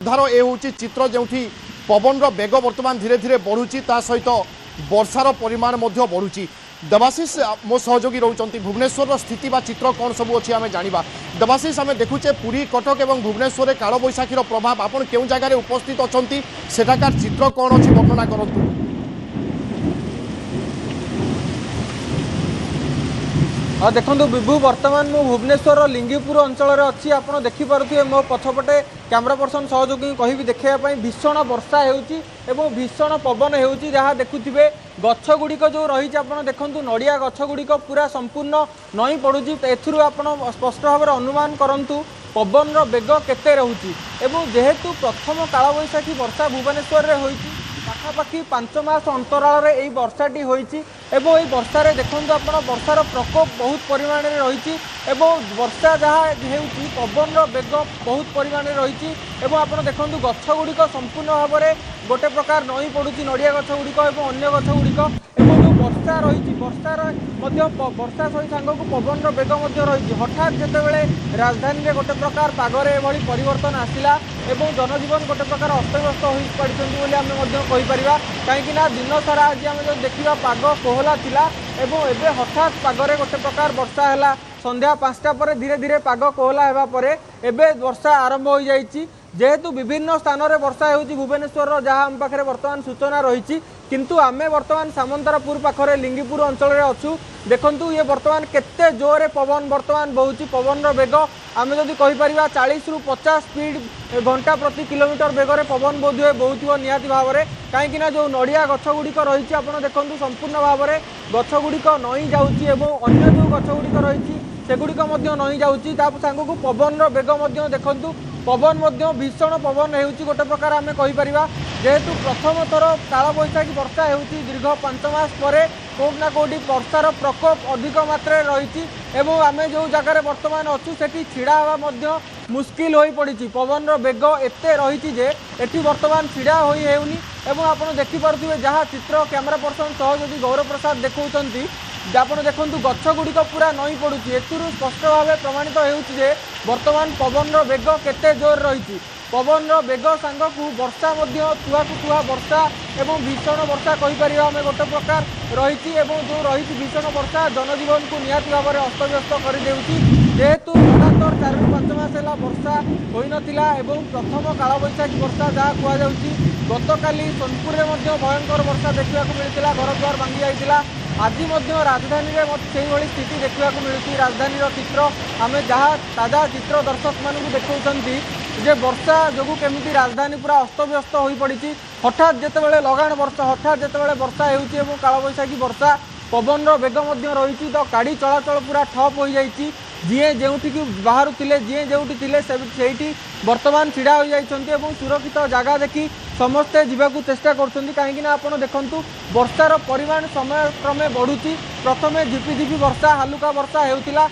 धार ए हूँ चित्र जो पवन बेग बर्तमान धीरे धीरे बढ़ुची सहित वर्षार परिमाण बढ़ुची। देवाशीष मो सहयोगी रोचंती भुवनेश्वर स्थिति बा चित्र कौन सब अच्छी आम जाना। देवाशीष आम देखुचे पुरी कटक और भुवनेश्वर कालबैशाखीर प्रभाव आपन केउ जगार उपस्थित अच्छा सेठाकार चित्र कौन अच्छी वर्णना करतु। देखो विभु बर्तमान मु भुवनेश्वर लिंगीपुर अंचल अच्छी आप देखिपे मो पछपटे कैमरा पर्सन सहयोगी कहि देखापी भीषण वर्षा हो भीषण पवन हो जहाँ देखुवे गछ गुड़िक जो रही आप देखु नड़िया गछ गुड़िक पूरा संपूर्ण नई पड़ुची। आप स्पष्ट भाव में अनुमान करूँ पवन बेग केते रोचे जेहेतु प्रथम कालबैशाखी वर्षा भुवनेश्वर में होती पाखापाखि 5 मास अंतराल यही वर्षाटी होती वर्षा देखो आप वर्षार प्रकोप बहुत परिमाण में रही वर्षा जहाँ हो पवन बेग बहुत परिमाण में रही आप देखो गछ गुड़िक संपूर्ण भाव में गोटे प्रकार नई पड़ुची नड़िया गछ गुड़िक अन्य गछ गुड़िक जो वर्षा रही वर्षार वर्षा सहित सांग को पवन बेग रही हठात जितेबाला राजधानी में गोटे प्रकार पागरे एभली परिवर्तन आसला जनजीवन गोटे प्रकार अस्तव्यस्त हो पार्टी आम कहीपर कहीं दिन सारा आज आम जो देखा पाग कोहला थिला एवं हठात पागरे गोटे प्रकार वर्षा है संध्या 5टा पर धीरे धीरे पाग कोहला होगा वर्षा आरंभ हो जाइए जेहेतु विभिन्न स्थान में वर्षा हो भुवनेश्वर जहाँ आम पाखे बर्तमान सूचना रही किंतु आमे बर्तमान सामंतरापुर पाखरे लिंगीपुर अंचल में अच्छू देखु ये बर्तमान केते जोरे पवन बर्तमान बहुची पवन बेग आम जदि कहीपर 40 ରୁ 50 स्पीड घंटा प्रति किलोमीटर बेगर पवन बोधे बहुत निहाती भाव में कहीं जो नड़िया गछ गुड़िक रही आप देखो संपूर्ण भाव में गछ गुड़िक नई जाऊँगी अन्य जो गछ गुड़िक रही सेगुड़िक नई जाऊँगी सांग को पवन बेग देखु पवन भीषण पवन हो गोटे प्रकार आम कहीपर जेहेतु प्रथम थर कालबैशाखी वर्षा हो दीर्घ 5 मास पर कौटना कौटी वर्षार प्रकोप अधिक मात्रा रही आम जो जगार बर्तमान अच्छू से छिड़ा हवा मुस्किल हो पड़ी पवन बेग एते रही एटी बर्तमान छिड़ा होनी आप देखिपे जहाँ चित्र कैमरा पर्सन सहयोगी गौरव प्रसाद देखते आप देखो गछ गुड़िक पूरा नई पड़ुची एथुरु स्पष्ट भाव प्रमाणित हो बर्तमान पवन बेग केते जोर रही पवन बेग सांग को वर्षा तुआ वर्षा एवं भीषण वर्षा कहीपर आम गोटे प्रकार रही जो रही भीषण वर्षा जनजीवन को निहाती भाव में अस्तव्यस्त करदेउची जेहेतु लगातार 4 ରୁ 5 मास है वर्षा हो नाला प्रथम कालबैशाखी वर्षा जहाँ कहुच्छी गतकाली सोनपुर में भयंकर वर्षा देखा मिलता घर द्वार भांगी जाइए आज राजधानी में से स्थिति देखा मिलूँ राजधानी चित्र आम जहाँ ताजा चित्र दर्शक मानू देखते जे वर्षा जो केमी राजधानी पूरा अस्तव्यस्त हो पड़ी हठात जितेबाला लगाण वर्षा हठात जितेबाला वर्षा हो कालबैशाखी वर्षा पवन बेग रही तो गाड़ी चलाचल पूरा ठप हो जाइए जी जो बाहर जी जो से बर्तमान छिड़ा हो जाइए सुरक्षित जगह देखी समस्ते जीवाकू चेष्टा करुँच कहीं आप देखु वर्षार परिमाण समय क्रमे बढ़ुची प्रथमे झिपिझिपि वर्षा हालुका वर्षा होता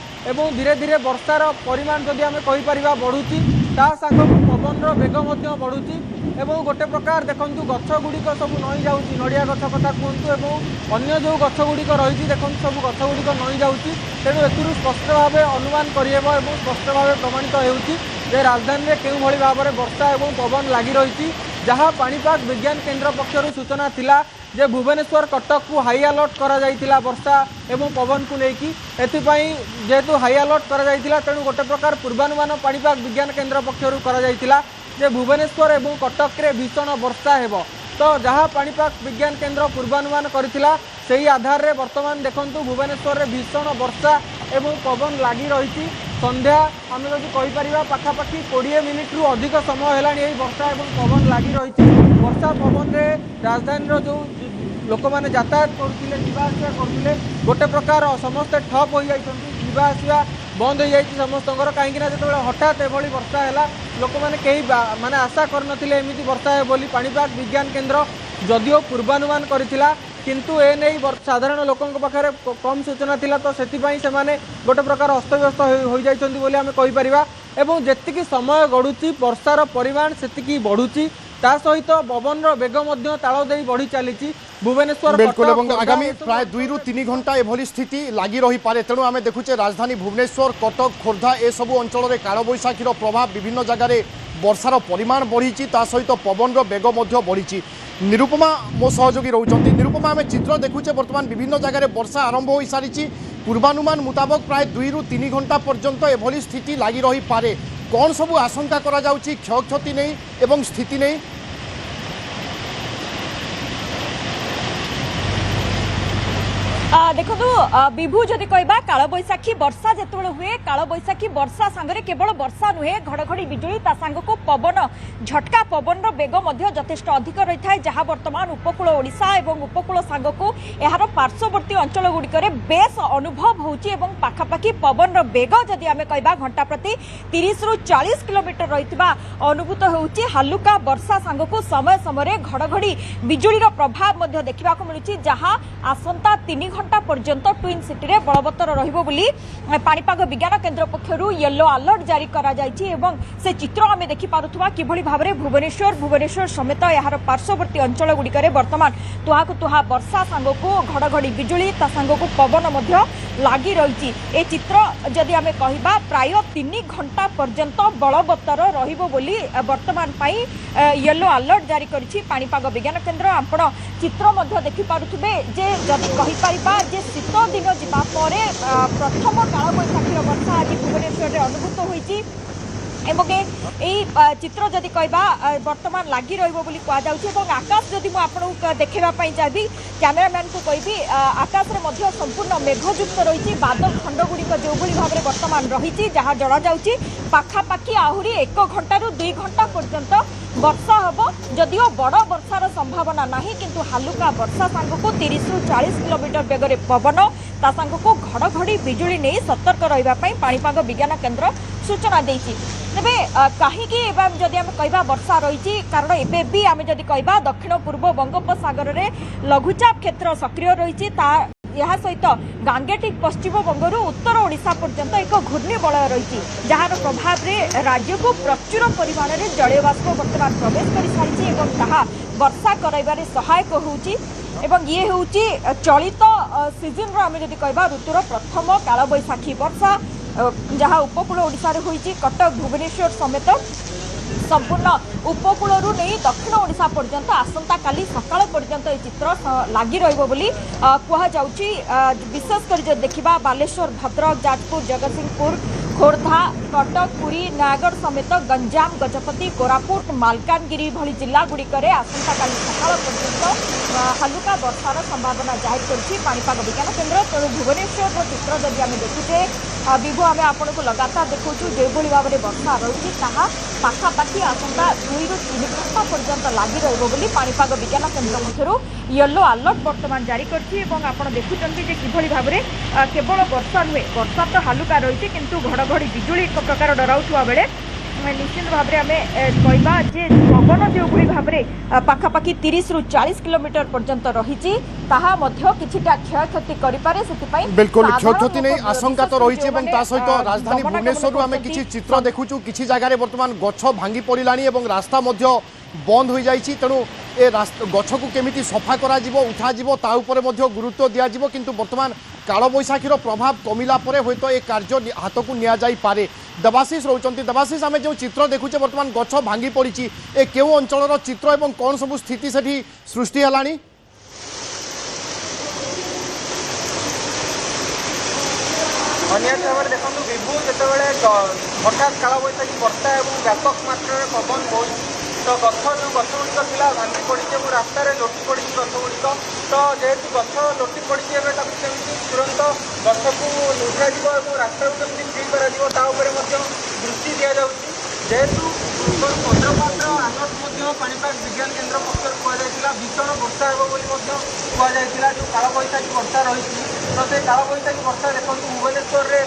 धीरे धीरे वर्षार परिमाण जदि आम कहीपर बढ़ुची सांग पवन बेग बढ़ुची गोटे प्रकार देखु गछ गुड़िक सब नई जाऊँगी नड़िया गछ कथा कहतु अन्य जो गछ गुड़िक रही देखो सब गछ गुड़िक नई जाऊँगी तेणु एथुरु स्पष्ट भाव अनुमान करहब और स्पष्ट भाव प्रमाणित हो राजधानी में केउं भली भाव में वर्षा और पवन लगी रही जहाँ पाणीपाग विज्ञान केन्द्र पक्षर सूचना थिला जे भुवनेश्वर कटक को हाई अलर्ट करा जाइतिला वर्षा एवं पवन को लेकिन एथिपाई जेहेतु हाई अलर्ट करा जाइतिला तेणु गोटे प्रकार पूर्वानुमान पाणीपाग विज्ञान केन्द्र पक्षर करा जाइतिला जे भुवनेश्वर एवं कटक रे भीषण वर्षा हेबो तो जहाँ पाणीपाग विज्ञान केन्द्र पूर्वानुमान करथिला सेही आधार रे वर्तमान देखंतु भुवनेश्वर रे भीषण वर्षा एवं पवन लगी रही संध्या आम जब कहीपर पाखापाखि 20 मिनिट रु अधिक समय है वर्षा और पवन लगी रही वर्षा पवन रे राजधानी जो लोक मैंने यातायात करुले जावासवा करुले गोटे प्रकार समस्ते ठप हो जावासवा बंद हो जाए समस्त कहीं जो हठात एभली वर्षा है लोक मैंने कहीं माने आशा करमती वर्षा है बोली पाणीपाग विज्ञान केन्द्र जदिओ पूर्वानुमान करथिला किंतु ए नहीं साधारण लोकों पाखे कम सूचना थिला तो सेतिपाई से माने गोटे प्रकार अस्तव्यस्त हो जाइछन्ती बोली आमे कहि परिबा एवं जेतिकी समय गडुची वर्षार परिमाण सेतिकी बढ़ुची ता सहित पवन बेग ताल दे बढ़ी चली भुवनेश्वर बिल्कुल आगामी प्राय 2 ରୁ 3 घंटा एभली स्थिति लगी रही पारे तेणु आम देखुचे राजधानी भुवनेश्वर कटक खोर्धा ए सबु अंचल में कालबैशाखीर प्रभाव विभिन्न जगार वर्षार परिमाण बढ़ी सहित पवन बेग बढ़ी निरुपमा मो सहयोगी रोचंती निरुपमा आम चित्र देखुचे बर्तमान विभिन्न जगह वर्षा आरंभ हो सारी पूर्वानुमान मुताबक प्राय 2 ରୁ 3 घंटा पर्यंत एभली स्थिति लगी रही पारे कौन सबू आशंका करा जाउची क्षयक्षति नहीं एवं स्थिति नहीं देखो विभू जदि कहबा काल बैशाखी वर्षा जिते हुए काल बैशाखी वर्षा सांगरे केवल वर्षा नुहे घड़घड़ी बिजुली ता सांग को पवन झटका पवन बेग यथेष्ट अधिक रही है जहाँ बर्तमान उपकूल ओडिशा और उपकूल सांग को यार पार्श्ववर्ती अंचल गुड़िक बेस अनुभव होची पाखापाखि पवन बेग जदि आम कहबा घंटा प्रति 30 ରୁ 40 किलोमीटर रही अनुभूत होची हालुका वर्षा सांग को समय समय घड़घड़ी बिजुली प्रभाव देखा मिलूँ जहाँ आसंता 3 घंटा पर्यंत ट्विन सिटी रे बलवत्तर रहिबो बोली पाणीपाग विज्ञान केन्द्र पक्षरु येलो अलर्ट जारी करा जायछि एवं से चित्र आमे देखि पारुथुवा किभଳି भाबरे भुवनेश्वर समेत यार पार्श्ववर्ती अंचल गुड़िकरे वर्तमान तुहाकु तुहा वर्षा सांगको घड़घड़ी बिजुली ता सांगको पवन मध्य लागि रहिछि ए चित्र जदि आमे कहिबा प्राय 3 घंटा पर्यंत बलवत्तर रहिबो बोली वर्तमान पाई येलो अलर्ट जारी करिछि पाणीपाग विज्ञान केन्द्र आपण चित्र मध्य देखि पारुथुबे जे जदि कहि परिबा जे शीत दिन जिबा परे प्रथम काल बैशाखी वर्षा आज भुवनेश्वर रे अनुभूत होईछि एवं यही चित्र जदि कहबा वर्तमान लगी रहिबो बोली कहा जाउछि एवं आकाश जदि मु आपनको देखैबा पई चाहबी कैमरामैन को कहबी आकाश रे मध्य संपूर्ण मेघयुक्त रहिछि बादल खंड गुड़िक जो भली भाबरे वर्तमान रहिछि जहाँ जणा जाउछि पाखापाखि आहुरी 1 घंटा रु 2 घंटा पर्यंत वर्षा हम जदिओ बड़ वर्षार संभावना नहीं किंतु हालुका वर्षा सांग को 30 ରୁ 40 किलोमीटर बेगर पवन ता सांग को घड़घड़ी बिजुली नहीं सतर्क रही पाणीपाग विज्ञान केन्द्र सूचना देती तेरे कहीं जदि आम कह वर्षा रही कारण एवं भी आम जदि कह दक्षिण पूर्व बंगोपसागर में लघुचाप क्षेत्र सक्रिय रही यह सहित गांगेटिक पश्चिम बंगरू उत्तर ओडिशा पर्यंत एक घूर्णिबलय रही जार प्रभाव में राज्य को प्रचुर परिमाण में जलीय बाष्प बर्तमान प्रवेश कर सारी वर्षा कराइबारे सहायक होउची एवं ये होउची चलित सीजन रो आमे जदि कहबा ऋतुर प्रथम काल बैशाखी वर्षा जहाँ उपकूल ओडिशा रे होइची कटक भुवनेश्वर समेत संपूर्ण उपकूल नहीं दक्षिण ओडिशा पर्यंत आसंता काली सकाळ पर्यंत ये चित्र लगी रहिबो बोली कुहाଯାଉଛି विशेषकर जो देखा बालेश्वर भद्रक जाजपुर जगतसिंहपुर खोर्धा कटक पुरी नयागढ़ समेत गंजाम गजपति कोरापुट मालकानगिरी भली जिला गुड़िक आसंता काली सकाळ पर्यंत हालुका वर्षार संभावना जाहिर करछि पाणीपाग विज्ञान केन्द्र तेणु भुवनेश्वर चित्र जदि आम देखुचे विभु आम आपन को लगातार देखु जो भाव में वर्षा रही पाखापाखि आसंता 2 ରୁ 3 घंटा पर्यंत लगी रही पाणीपाग विज्ञान केन्द्र पक्षर येलो अलर्ट बर्तमान जारी करछि आपण देखुचंती जे किभଳି भाव में केवल वर्षा नुहे वर्षा तो हालुका रही किंतु घड़घड़ी बिजुली एक प्रकार डराउथुवा बेले निश्चित भाव में आम कहबा जे पवन जो भाव में पाखापाखि 30 ରୁ 40 किलोमीटर पर्यंत रही किछिटा क्षयक्षति करिपारे सेतिपई बिल्कुल क्षयक्षति नहीं आशंका तो रही सहित राजधानी भुवनेश्वर आम किसी चित्र देखुचु किसी जगह वर्तमान गछ भांगी पड़ाणी और रास्ता बंद हो जाइए तेणु ए गछ को केमिति सफा करा उठा ता उपरे गुरुत्व दिया किंतु वर्तमान काल बैशाखीर प्रभाव कमिला परे होय तो ए कार्य हाथ को निया जाई पारे देवाशीष रोचंती देवाशीष आम जो चित्र देखुचे वर्तमान गछ भांगी पड़ी ए केउ अंचल चित्र एवं कौन सब स्थिति सेठी सृष्टि हलानी निहत भाव में देखो विभू जितेबाला हठात काल बैशाखी वर्षा और व्यापक मात्रा पवन बोई तो गछ जो गछ गुड़िक था भांगी पड़ी रास्तार लोटी पड़ी गछ गुड़िक तो जेहेतु गछ लोटी पड़ी केमी तुरंत गछ को निभा रास्ता को केमी फ्री कर दृष्टि दि जाऊँगी जेहेतु वज्रपात अलर्ट पाणीपाग विज्ञान केन्द्र पक्षर कहुला भीषण वर्षा हो कहुला जो काल बैशाखी वर्षा रही तो से काल बैशाखी वर्षा देखो भुवनेश्वर में